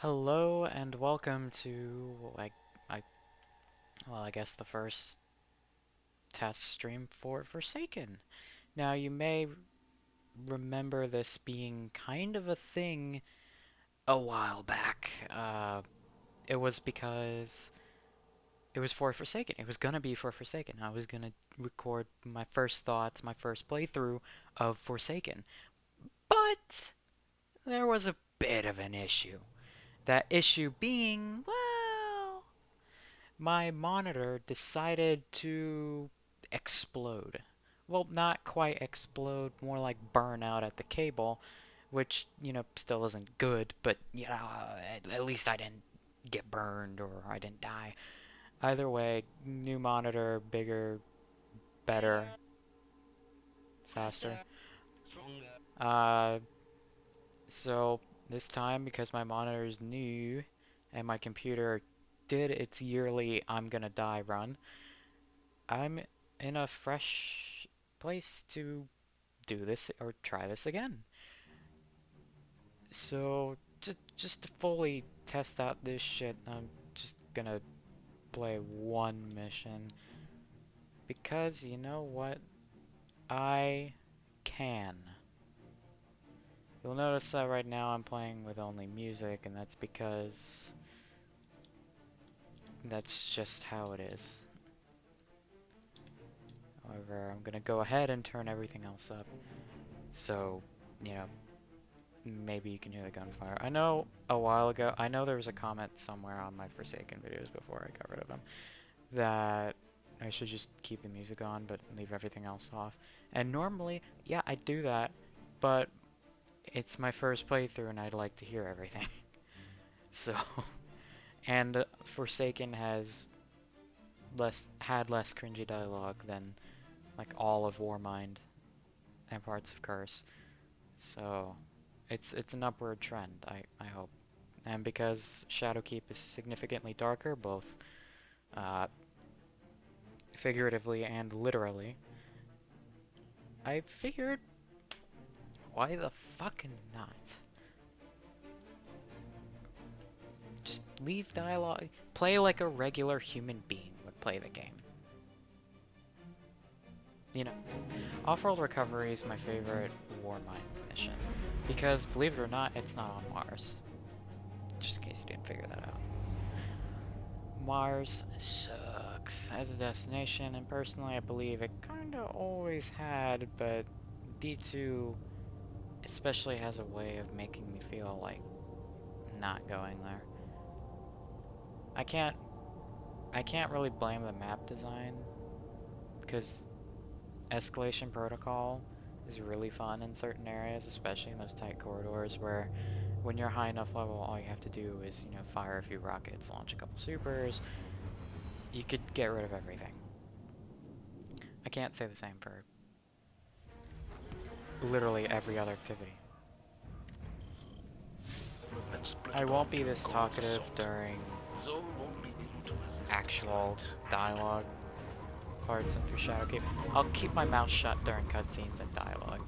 Hello and welcome to I well, I guess the first test stream for Forsaken. Now you may remember this being kind of a thing a while back. It was because it was for Forsaken. It was gonna be for Forsaken. I was gonna record my first thoughts, my first playthrough of Forsaken. But there was a bit of an issue. That issue being, well, my monitor decided to explode. Well, not quite explode, more like burn out at the cable, which, still isn't good, but, at least I didn't get burned or I didn't die. Either way, new monitor, bigger, better, faster. Uh, so this time, because my monitor is new and my computer did its yearly I'm gonna die run, I'm in a fresh place to do this or try this again. So, just to fully test out this shit, I'm just gonna play one mission. Because, you know what? I can. You'll notice that right now I'm playing with only music, and that's because that's just how it is. However, I'm gonna go ahead and turn everything else up. So, you know, maybe you can hear the gunfire. I know a while ago, I know there was a comment somewhere on my Forsaken videos before I got rid of them that I should just keep the music on but leave everything else off. And normally, yeah, I do that, but it's my first playthrough and I'd like to hear everything. So, and Forsaken has had less cringy dialogue than like all of Warmind and parts of Curse. So, it's an upward trend, I hope. And because Shadowkeep is significantly darker, both uh, figuratively and literally, I figured, why the fucking not? Just leave dialogue. Play like a regular human being would play the game. You know, Off-World Recovery is my favorite Warmind mission. Because, believe it or not, it's not on Mars. Just in case you didn't figure that out. Mars sucks as a destination, and personally I believe it kinda always had, but D2 especially has a way of making me feel like not going there. I can't I can't really blame the map design, because Escalation Protocol is really fun in certain areas, especially in those tight corridors where when you're high enough level, all you have to do is, fire a few rockets, launch a couple supers. You could get rid of everything. I can't say the same for literally every other activity. I won't be this talkative during actual dialogue parts and for Shadowkeep. I'll keep my mouth shut during cutscenes and dialogue,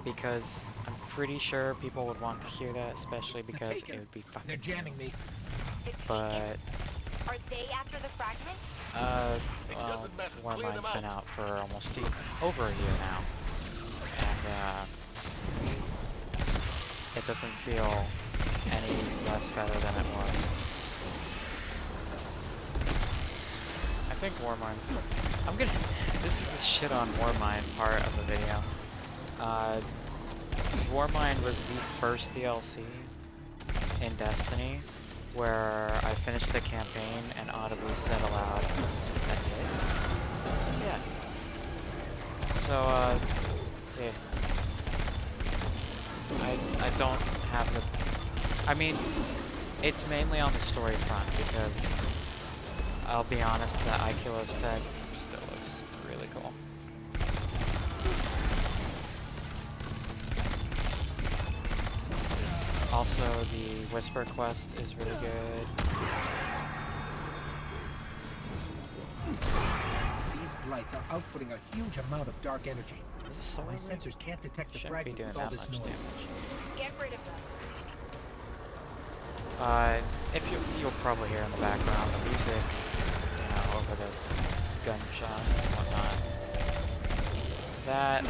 because I'm pretty sure people would want to hear that, especially because it would be fucking. They're jamming me. But Are they after the fragment? well, Warmind's been out for almost over a year now, and it doesn't feel any less better than it was. I think Warmind's. This is the shit on Warmind part of the video. Warmind was the first DLC in Destiny where I finished the campaign and audibly said aloud, "That's it?" Yeah. So, yeah. I don't have the. I mean, it's mainly on the story front because I'll be honest, that Ikilos tag still looks really cool. Also, the Whisper quest is really good. These blights are outputting a huge amount of dark energy. So My sensors can't detect the shouldn't be fragment doing with all that this much noise. damage. Get rid of them. If you'll probably hear in the background the music, over the gunshots and whatnot. That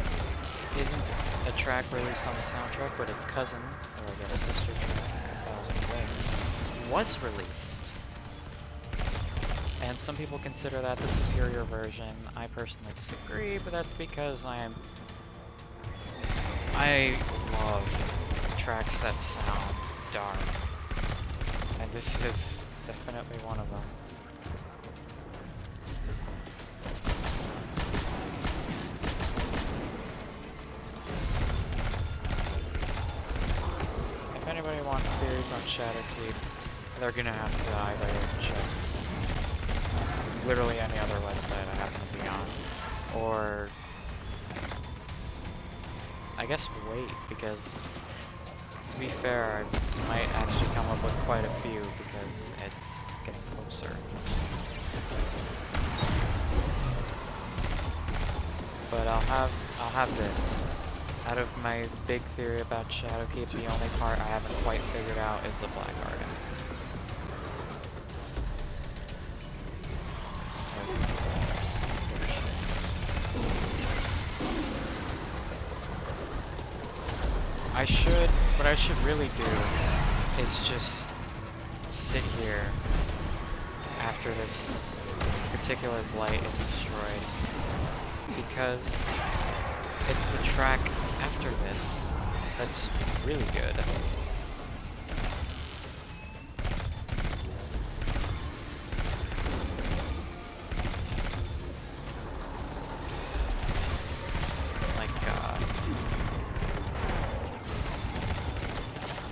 isn't a track released on the soundtrack, but its cousin, or I guess sister track, Thousand Wings, was released. And some people consider that the superior version. I personally disagree, but that's because I love tracks that sound dark. And this is definitely one of them. If anybody wants theories on Shadowkeep, they're gonna have to either check literally any other website I happen to be on, or I guess wait, because to be fair, I might actually come up with quite a few because it's getting closer. But I'll have this. Out of my big theory about Shadowkeep, the only part I haven't quite figured out is the Black Garden. What I should really do is just sit here after this particular blight is destroyed, because it's the track after this that's really good.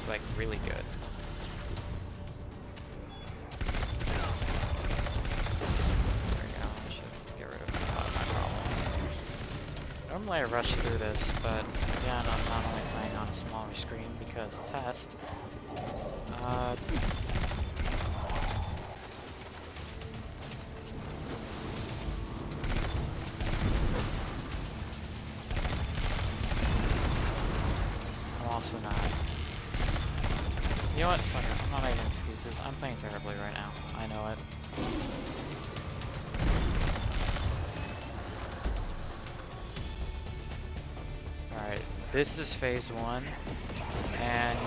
Like really good. There we go. I should get rid of a lot of my problems. Normally I rush through this, but again, I'm not only playing on a smaller screen because test. I'm also not. You know what? Fuck it. I'm not making excuses. I'm playing terribly right now. I know it. Alright, this is phase 1, and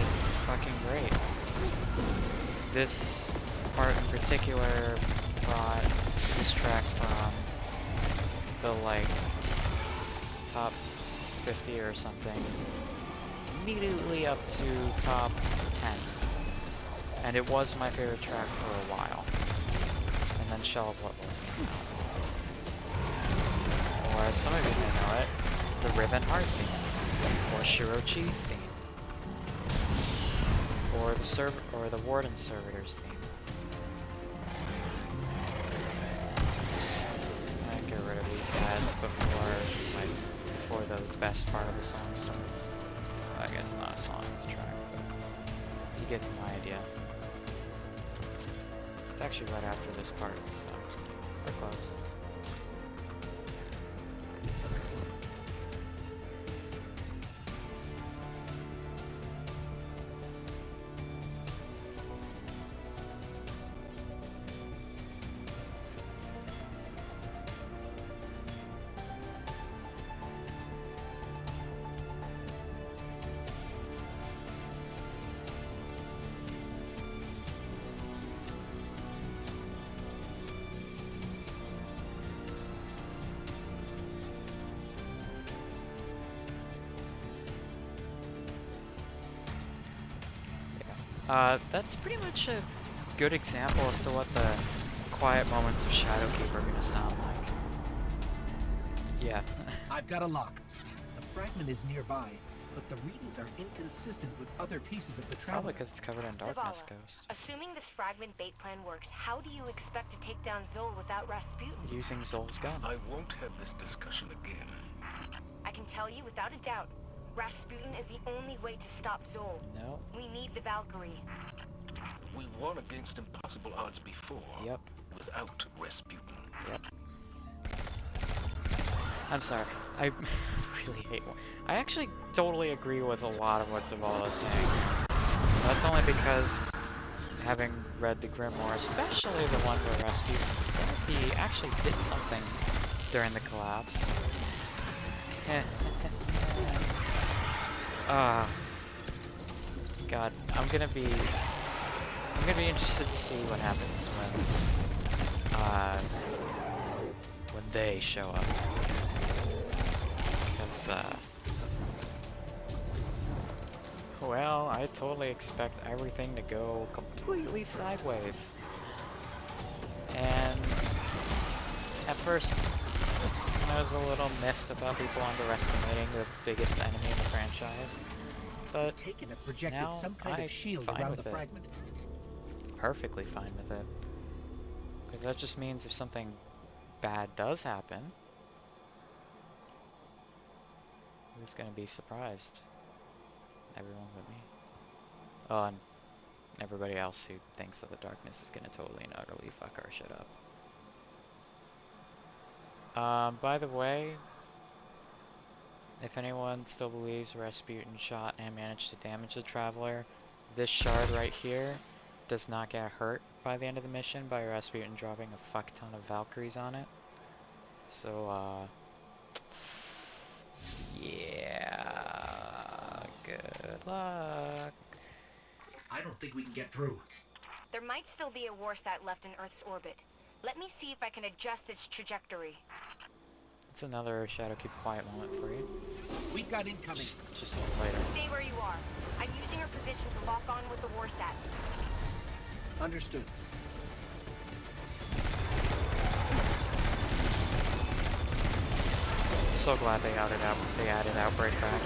it's fucking great. This part in particular brought this track from the, like, top 50 or something immediately up to top 10. And it was my favorite track for a while. And then Shell of What Was came out. Or as some of you may know it, the Ribbon Heart theme. Or Shiro Cheese theme. Or the Warden Servitors theme. I get rid of these ads before the best part of the song starts. I guess not a song, it's a track, but you get my idea. It's actually right after this part, so we're close. That's pretty much a good example as to what the quiet moments of Shadowkeep are going to sound like. Yeah. I've got a lock. The fragment is nearby, but the readings are inconsistent with other pieces of the traveler. Probably because it's covered in darkness, Zavala, Ghost. assuming this fragment bait plan works, how do you expect to take down Zol without Rasputin? Using Zol's gun. I won't have this discussion again. I can tell you without a doubt, Rasputin is the only way to stop Zol. No. We need the Valkyrie. We won against impossible odds before. Yep. Without Rasputin. Yep. I'm sorry. I really hate one. I actually totally agree with a lot of what Zavala is saying. That's only because, having read the Grimoire, especially the one where Rasputin said he actually did something during the collapse. Ah, God, I'm gonna be interested to see what happens when they show up, because well, I totally expect everything to go completely sideways. And at first, I was a little miffed about people underestimating the biggest enemy in the franchise, but Taken it projected now some kind I'm of shield fine around with the it. fragment. Perfectly fine with it. Because that just means if something bad does happen, who's gonna be surprised? Everyone but me. Oh, and everybody else who thinks that the darkness is gonna totally and utterly fuck our shit up. By the way, if anyone still believes Rasputin shot and managed to damage the Traveler, this shard right here does not get hurt by the end of the mission by Rasputin dropping a fuck ton of Valkyries on it. So, yeah, good luck. I don't think we can get through. There might still be a warsat left in Earth's orbit. Let me see if I can adjust its trajectory. It's another Shadowkeep quiet moment for you. We've got incoming. Just later. Stay where you are. I'm using her position to lock on with the warsat. Understood. I'm so glad they added Outbreak back.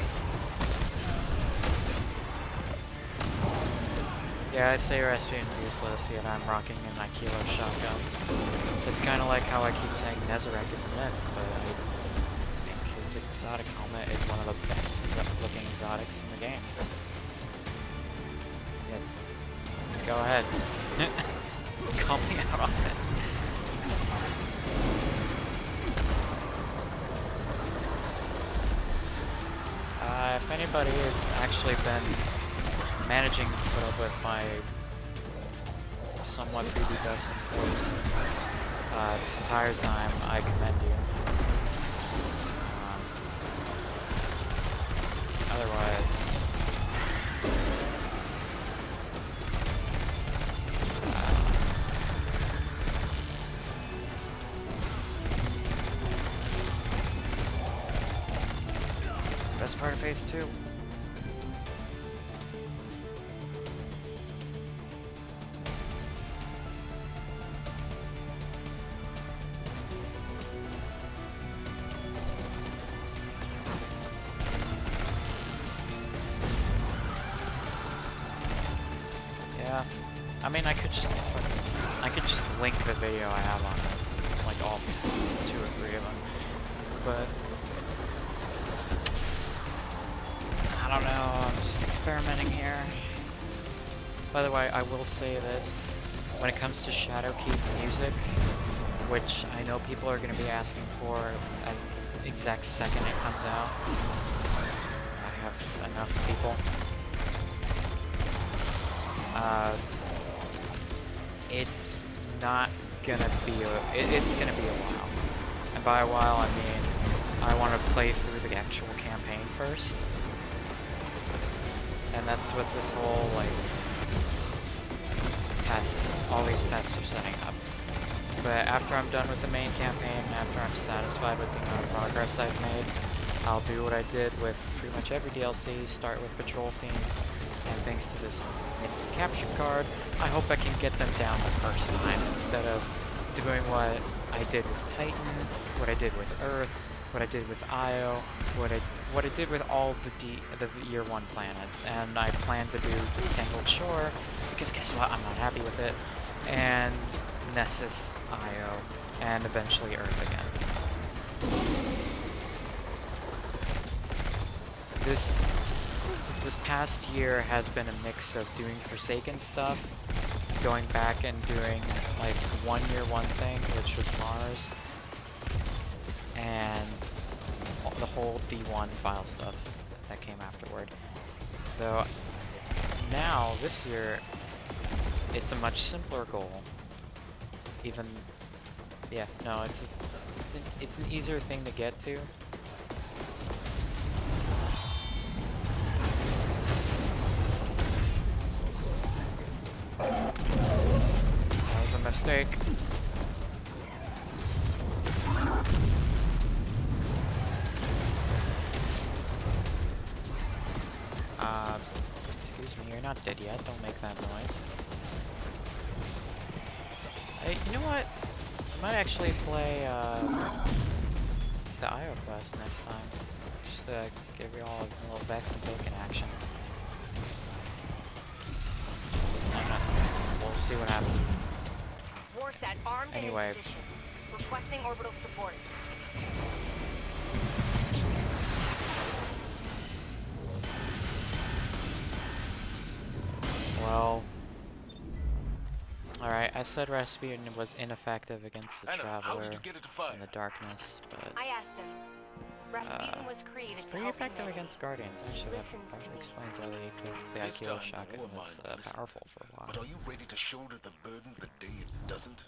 Yeah, I say Rasputin's useless, yet I'm rocking an Aikilo shotgun. It's kind of like how I keep saying Nezarek is a myth, but I think his exotic helmet is one of the best looking exotics in the game. Yeah. Go ahead. Call me out on it. If anybody has actually been managing to put up with my somewhat prepubescent voice this entire time, I commend you. Otherwise, best part of Phase 2. Yeah, I mean, I could just link the video I have on this, like all 2 or 3 of them, but I don't know, I'm just experimenting here. By the way, I will say this, when it comes to Shadowkeep music, which I know people are going to be asking for at the exact second it comes out, I have enough people. It's not gonna be it's gonna be a while. And by a while, I mean, I want to play through the actual campaign first. And that's what this whole, like, all these tests are setting up. But after I'm done with the main campaign, after I'm satisfied with the amount of progress I've made, I'll do what I did with pretty much every DLC, start with patrol themes, and thanks to this mythic capture card, I hope I can get them down the first time instead of doing what I did with Titan, what I did with Earth, what I did with Io, what I did with all the Year 1 planets, and I plan to do the Tangled Shore, because guess what, I'm not happy with it, and Nessus, Io, and eventually Earth again. This past year has been a mix of doing Forsaken stuff, going back and doing like Year 1 thing, which was Mars, and the whole D1 file stuff that came afterward. Though now, this year, it's a much simpler goal. Even, yeah, no, it's an easier thing to get to. That was a mistake. Excuse me, you're not dead yet. Don't make that noise. Hey, you know what? I might actually play the IO quest next time. Just to give you all a little Vex and token action. I'm not. We'll see what happens. Warsat armed Anyway. and in position. Requesting orbital support. Well. Alright, I said Rasputin was ineffective against the Anna, how Traveler did you get it to fire? in the darkness, but I asked him. Rasputin was created it's to pretty help effective humanity. against Guardians. Actually, that Listens to probably me. explains why the This IQ time, shotgun war was mind will listen. powerful for a But while. are you ready to shoulder the burden the day it doesn't?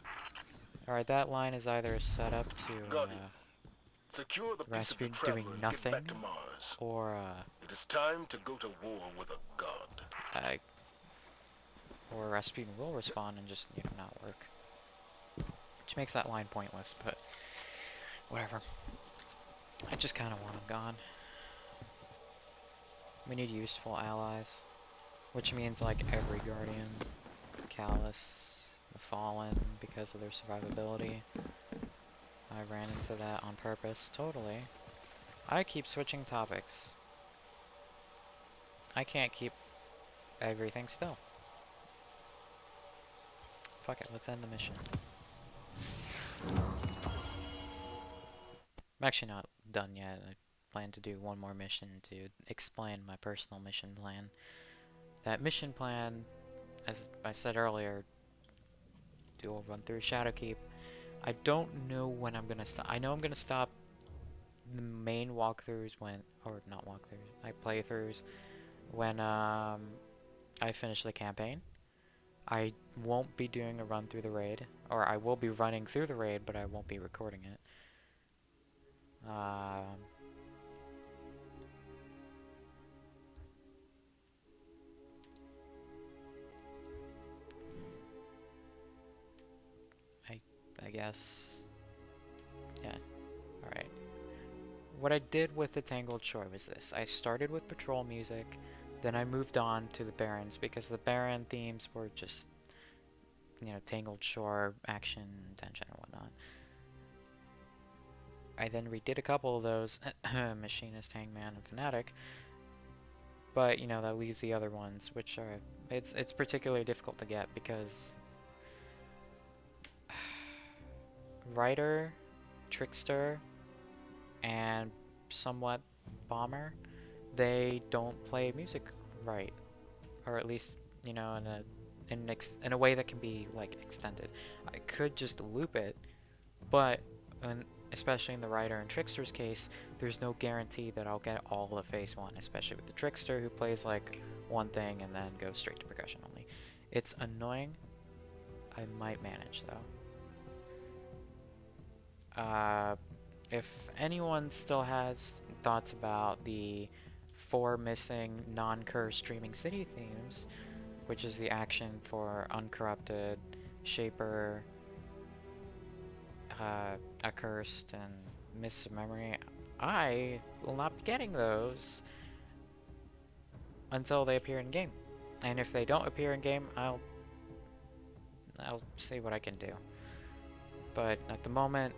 Alright, that line is either set up to Guardian, secure the piece of the Rasputin Traveler doing and nothing, get back to Mars. or It is time to go to war with a god. or Rasputin will respond and just, you know, not work. Which makes that line pointless, but whatever. I just kind of want him gone. We need useful allies, which means like every Guardian, Callus, the Fallen, because of their survivability. I ran into that on purpose, totally. I keep switching topics. I can't keep everything still. Fuck it, let's end the mission. I'm actually not done yet. I plan to do one more mission to explain my personal mission plan. That mission plan, as I said earlier, we'll run through Shadowkeep. I don't know when I'm gonna stop. I know I'm gonna stop the main walkthroughs when, or not walkthroughs, playthroughs when I finish the campaign. I won't be doing a run through the raid, or I will be running through the raid, but I won't be recording it. I guess, yeah, alright. What I did with the Tangled Shore was this. I started with patrol music, then I moved on to the Barrens, because the Baron themes were just, you know, Tangled Shore, action, tension, and whatnot. I then redid a couple of those, Machinist, Hangman, and Fanatic, but, you know, that leaves the other ones, which are, it's particularly difficult to get, because Rider, Trickster, and somewhat Bomber, they don't play music right, or at least, you know, in a way that can be like extended. I could just loop it, but especially in the Rider and Trickster's case, there's no guarantee that I'll get all of phase one, especially with the Trickster who plays like one thing and then goes straight to percussion only. It's annoying. I might manage though. If anyone still has thoughts about the 4 missing non-curse streaming city themes, which is the action for Uncorrupted, Shaper, Accursed, and Mists of Memory, I will not be getting those until they appear in game. And if they don't appear in game, I'll see what I can do. But at the moment,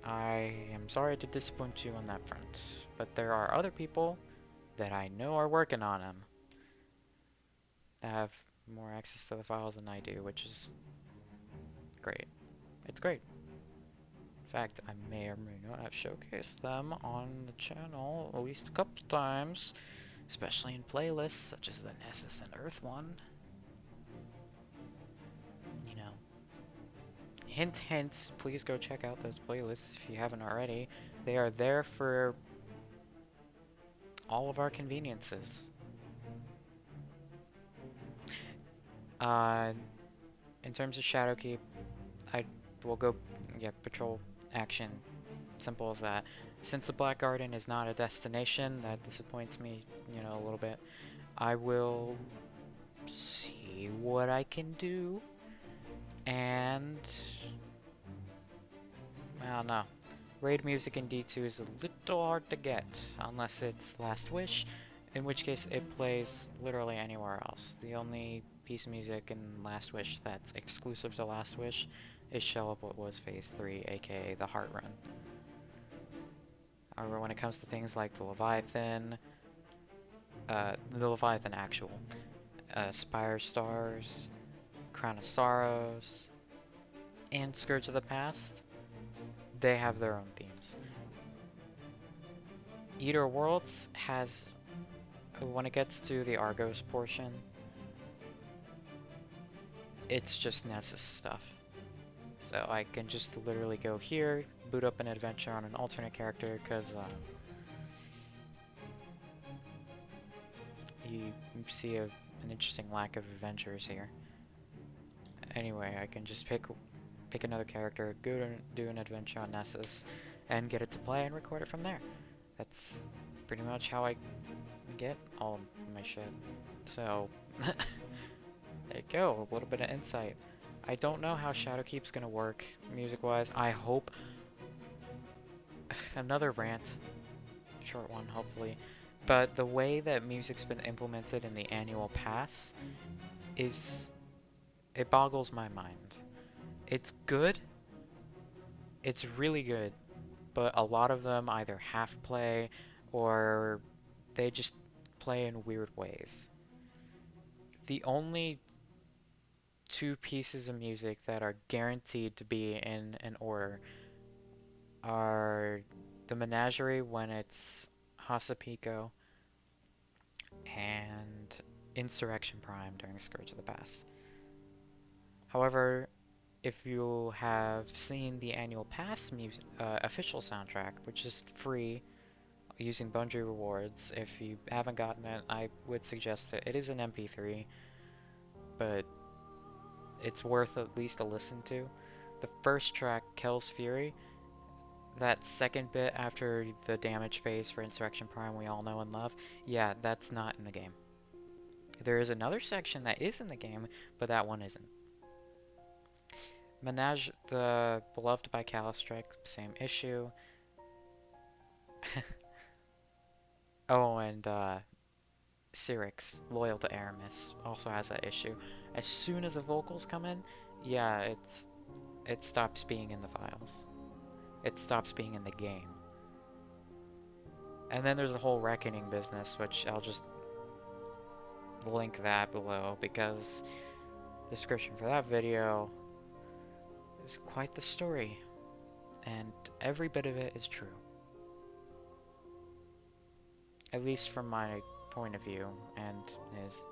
I am sorry to disappoint you on that front, but there are other people that I know are working on them that have more access to the files than I do, which is great. It's great. In fact, I may or may not have showcased them on the channel at least a couple times, especially in playlists such as the Nessus and Earth one. You know. Hint, hint, please go check out those playlists if you haven't already. They are there for all of our conveniences. Uh, in terms of Shadowkeep, I will go, yeah, patrol action. Simple as that. Since the Black Garden is not a destination, that disappoints me, a little bit. I will see what I can do, and I don't know. Raid music in D2 is a little hard to get, unless it's Last Wish, in which case it plays literally anywhere else. The only piece of music in Last Wish that's exclusive to Last Wish is Shell of What Was Phase 3, aka the Heart Run. However, when it comes to things like the Leviathan actual, Spire Stars, Crown of Sorrows, and Scourge of the Past, they have their own themes. Eater Worlds has, when it gets to the Argos portion, it's just Nessus stuff. So I can just literally go here, boot up an adventure on an alternate character, because you see an interesting lack of adventures here. Anyway, I can just pick another character, go to do an adventure on Nessus, and get it to play and record it from there. That's pretty much how I get all of my shit. So, there you go, a little bit of insight. I don't know how Shadowkeep's gonna work, music-wise. I hope... Another rant. Short one, hopefully. But the way that music's been implemented in the annual pass is... It boggles my mind. It's good. It's really good. But a lot of them either half play or they just play in weird ways. The only two pieces of music that are guaranteed to be in an order are the Menagerie when it's Hasapico and Insurrection Prime during Scourge of the Past. However, if you have seen the annual pass official soundtrack, which is free using Bungie rewards, if you haven't gotten it, I would suggest it. It is an MP3, but it's worth at least a listen to. The first track, Kel's Fury, that second bit after the damage phase for Insurrection Prime we all know and love, yeah, that's not in the game. There is another section that is in the game, but that one isn't. Menage the Beloved by Calistrike, same issue. Oh, and Cyrix, Loyal to Aramis, also has that issue. As soon as the vocals come in, yeah, it stops being in the files. It stops being in the game. And then there's the whole Reckoning business, which I'll just link that below, because the description for that video is quite the story, and every bit of it is true. At least from my point of view, and his.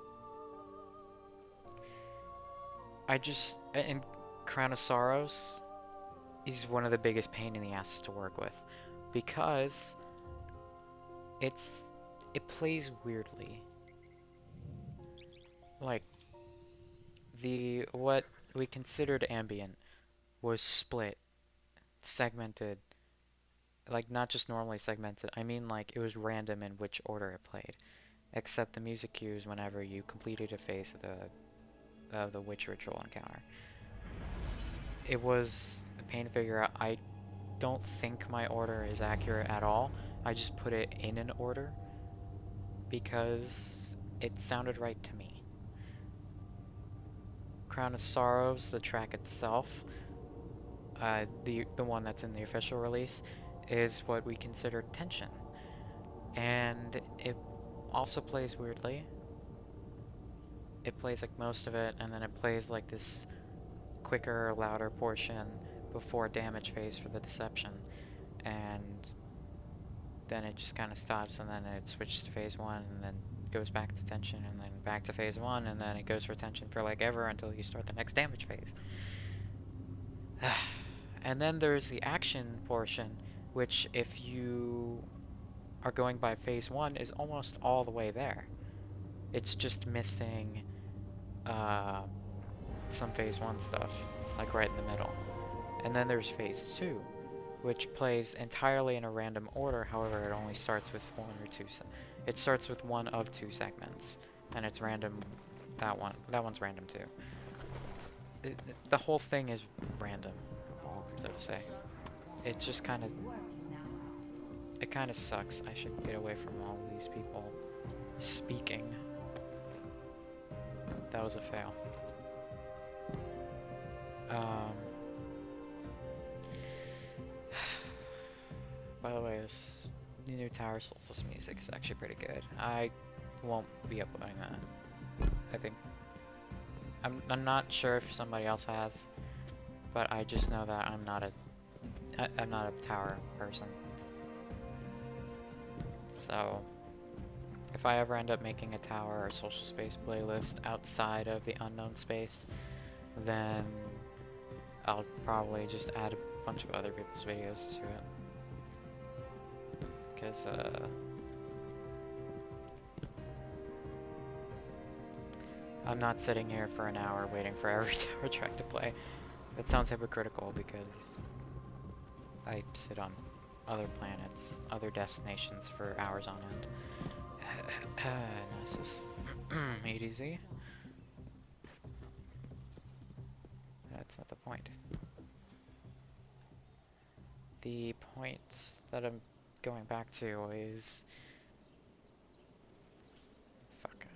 And Crown of Sorrows is one of the biggest pain in the asses to work with, because it plays weirdly. Like, what we considered ambient was split, segmented, like not just normally segmented, I mean like it was random in which order it played, except the music cues whenever you completed a phase of the witch ritual encounter. It was a pain to figure out. I don't think my order is accurate at all. I just put it in an order because it sounded right to me. Crown of Sorrows, the track itself, the one that's in the official release, is what we consider tension. And it also plays weirdly. It plays like most of it, and then it plays like this quicker, louder portion before damage phase for the deception. And then it just kind of stops, and then it switches to phase 1, and then goes back to tension, and then back to phase 1, and then it goes for tension for like ever until you start the next damage phase. And then there's the action portion, which if you are going by phase 1 is almost all the way there. It's just missing some Phase 1 stuff, like right in the middle. And then there's Phase 2, which plays entirely in a random order. However, it only starts with it starts with one of two segments, and it's random. That one's random too. The whole thing is random, so to say. It just it kind of sucks. I should get away from all of these people speaking. That was a fail. Um, by the way, this new Tower Solstice music is actually pretty good. I won't be uploading that. I think I'm not sure if somebody else has, but I just know that I'm not a tower person. So if I ever end up making a tower or social space playlist outside of the unknown space, then I'll probably just add a bunch of other people's videos to it. Because, I'm not sitting here for an hour waiting for every tower track to play. That sounds hypocritical because I sit on other planets, other destinations for hours on end. Nessus. EDZ. That's not the point. The point that I'm going back to is... Fuck.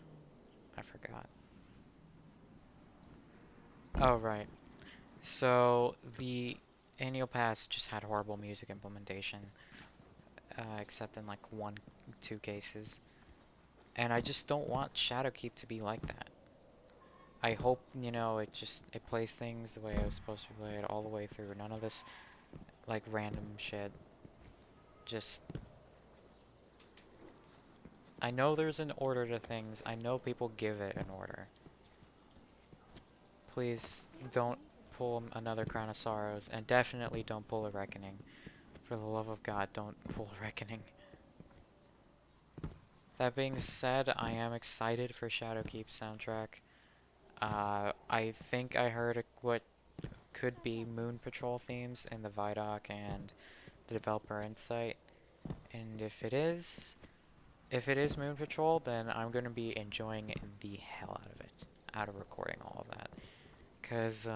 I forgot. Oh, right. So, the annual pass just had horrible music implementation. Except in like 1-2 cases. And I just don't want Shadowkeep to be like that. I hope, you know, it plays things the way I was supposed to play it all the way through. None of this, like, random shit. Just... I know there's an order to things. I know people give it an order. Please don't pull another Crown of Sorrows, and definitely don't pull a Reckoning. For the love of God, don't pull a Reckoning. That being said, I am excited for Shadowkeep's soundtrack. I think I heard what could be Moon Patrol themes in the Vidoc and the developer insight. And if it is Moon Patrol, then I'm going to be enjoying the hell out of it, out of recording all of that. Because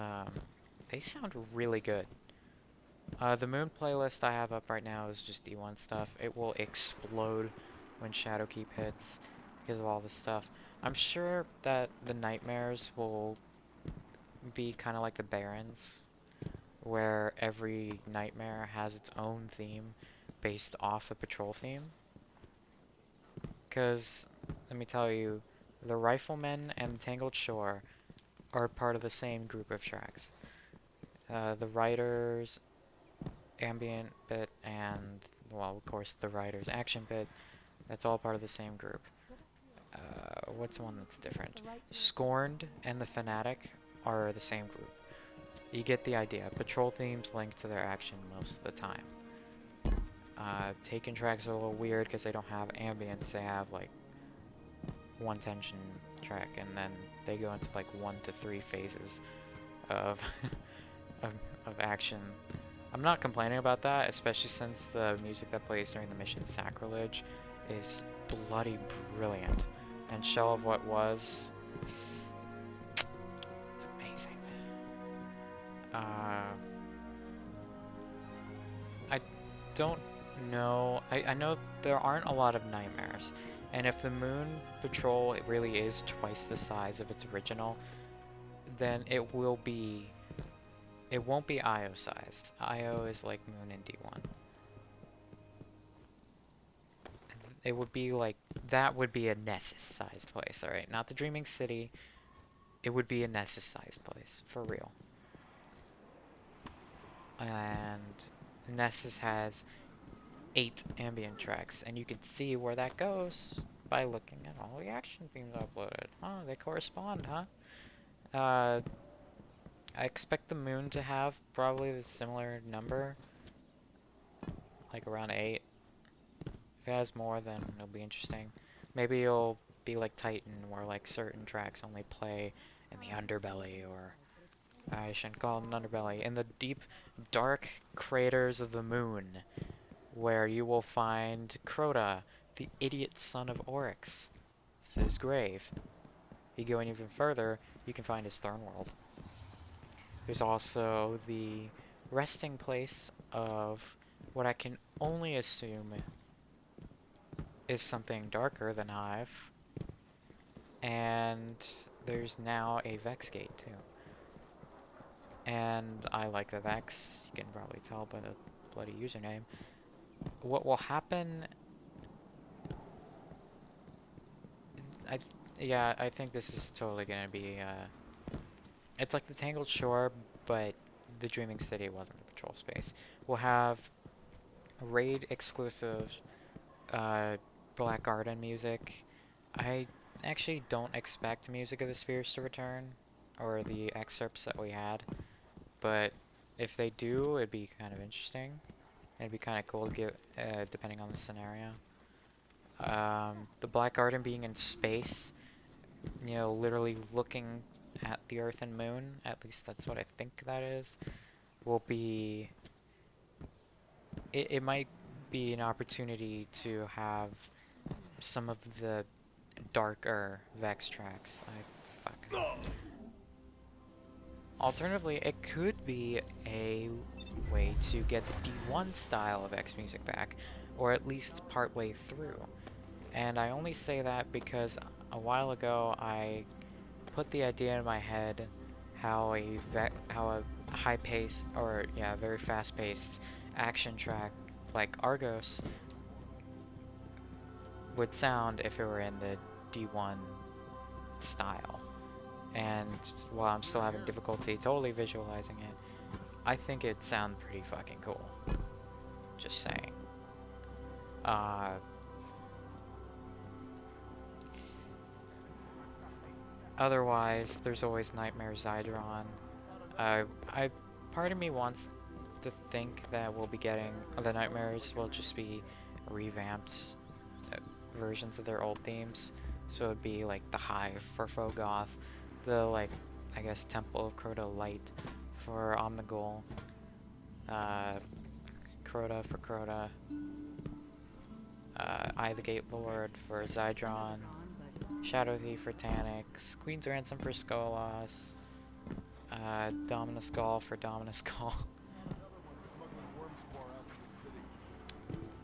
they sound really good. The Moon playlist I have up right now is just D1 stuff. It will explode when Shadowkeep hits because of all this stuff. I'm sure that the Nightmares will be kind of like the Barrens, where every nightmare has its own theme based off the patrol theme. Because, let me tell you, the Riflemen and Tangled Shore are part of the same group of tracks. The Writers ambient bit and, well, of course, the Writers action bit, that's all part of the same group. What's one that's different? Scorned and the Fanatic are the same group. You get the idea. Patrol themes link to their action most of the time. Taken tracks are a little weird because they don't have ambience. They have like one tension track, and then they go into like 1 to 3 phases of of action. I'm not complaining about that, especially since the music that plays during the mission Sacrilege is bloody brilliant. And Shell of What Was, it's amazing. I don't know. I know there aren't a lot of nightmares, and if the Moon Patrol really is twice the size of its original, then it won't be IO sized. IO is like Moon in D1. It would be like, that would be a Nessus sized place, alright? Not the Dreaming City. It would be a Nessus sized place, for real. And Nessus has 8 ambient tracks, and you can see where that goes by looking at all the action themes uploaded. Oh, they correspond, huh? I expect the Moon to have probably a similar number, like around 8. If it has more, then it'll be interesting. Maybe it'll be like Titan, where like certain tracks only play in the underbelly, or I shouldn't call it an underbelly. In the deep, dark craters of the moon, where you will find Crota, the idiot son of Oryx. This is his grave. You go even further, you can find his throne world. There's also the resting place of what I can only assume is something darker than Hive. And there's now a Vex gate too. And I like the Vex, you can probably tell by the bloody username. What will happen... I think this is totally gonna be, it's like the Tangled Shore, but the Dreaming City wasn't the patrol space. We'll have raid exclusive Black Garden music. I actually don't expect Music of the Spheres to return, or the excerpts that we had, but if they do, it'd be kind of interesting. It'd be kind of cool to get, depending on the scenario. The Black Garden being in space, you know, literally looking at the Earth and Moon, at least that's what I think that is, will be... It might be an opportunity to have some of the darker Vex tracks. Alternatively, it could be a way to get the D1 style of X music back, or at least part way through. And I only say that because a while ago I put the idea in my head how a high-paced, or yeah, very fast-paced action track like Argos would sound if it were in the D1 style. And while I'm still having difficulty totally visualizing it, I think it'd sound pretty fucking cool. Just saying. Otherwise, there's always Nightmare Zydron. Part of me wants to think that we'll be getting the Nightmares will just be revamped versions of their old themes. So it'd be like the Hive for Fogoth, the like I guess Temple of Crota Light for Omnigul, Crota for Crota, I the Gate Lord for Zydron, Shadow Thief for Tanix, Queen's Ransom for Skolas, Dominus Skull for Dominus Skull.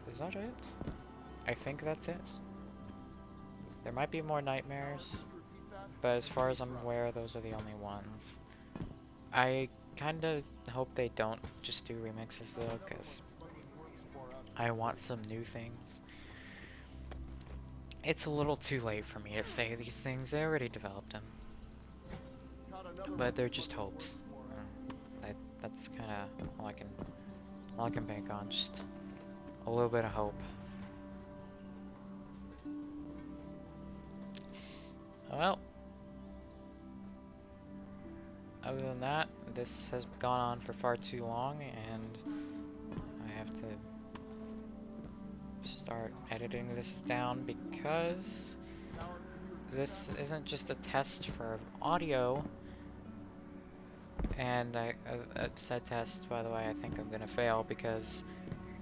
Is that it? I think that's it. There might be more nightmares, but as far as I'm aware, those are the only ones. I kinda hope they don't just do remixes though, because I want some new things. It's a little too late for me to say these things, I already developed them. But they're just hopes. That's kinda all I can bank on, just a little bit of hope. Well, other than that, this has gone on for far too long, and I have to start editing this down because this isn't just a test for audio. And a said test, by the way, I think I'm gonna fail because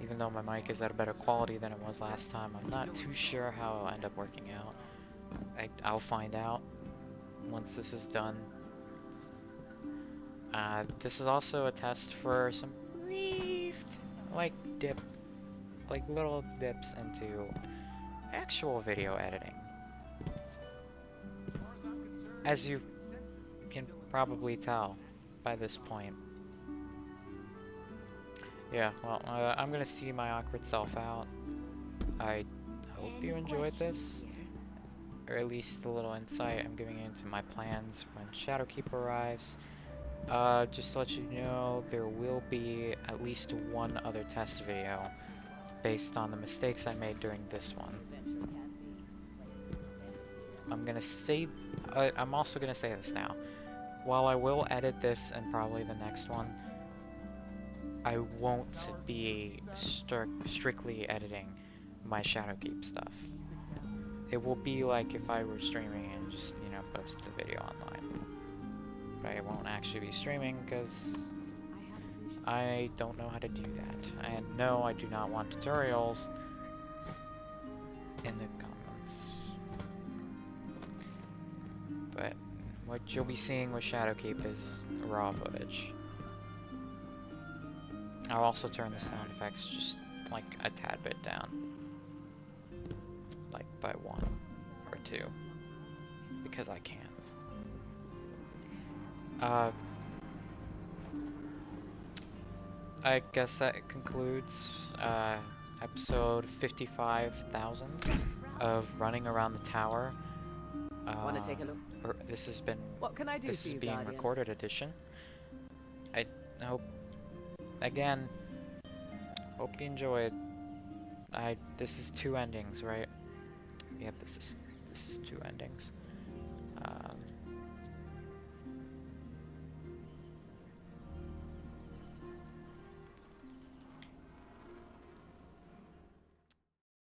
even though my mic is at a better quality than it was last time, I'm not too sure how it'll end up working out. I'll find out once this is done. This is also a test for some brief, like little dips into actual video editing. As you can probably tell by this point. Yeah, well, I'm gonna see my awkward self out. I hope you enjoyed this, or at least a little insight I'm giving into my plans when Shadowkeep arrives. Just to let you know, there will be at least one other test video based on the mistakes I made during this one. I'm also gonna say this now. While I will edit this and probably the next one, I won't be strictly editing my Shadowkeep stuff. It will be like if I were streaming and just, you know, post the video online. but I won't actually be streaming because I don't know how to do that. And no, I do not want tutorials in the comments. But what you'll be seeing with Shadowkeep is raw footage. I'll also turn the sound effects just like a tad bit down. Like by 1 or 2. Because I can. I guess that concludes episode 55,000 of running around the tower. Want to take a look? This has been. What can I do This for is you, being Guardian? recorded edition. I hope. Again. Hope you enjoyed. This is 2 endings, right? Yep. This is 2 endings.